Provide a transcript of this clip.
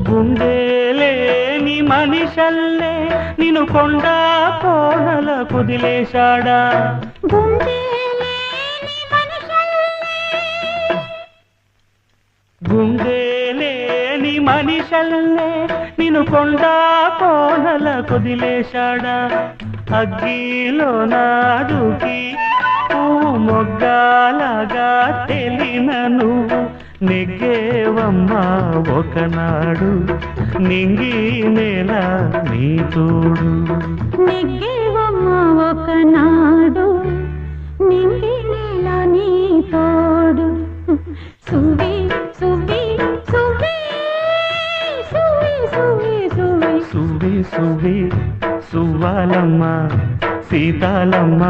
గుండెలేని మనిషల్లే నిన్ను కొండా కోనల కుదిలేశాడా గుండెలేని మనిషల్లే నిన్ను కొండా కోనల కుదిలేశాడా అగ్గిలో నాడుకి మొగ్గాలగా తెలిన నువ్వు నెగ్గేవమ్మా ఒకనాడు నింగి నేల నీ తోడు నెగ్గేవమ్మా ఒకనాడు నింగి నేల నీ తోడు సువి సువి సువి సువి సువి సువి సువి సువి సువ్వాలమ్మ సీతాలమ్మ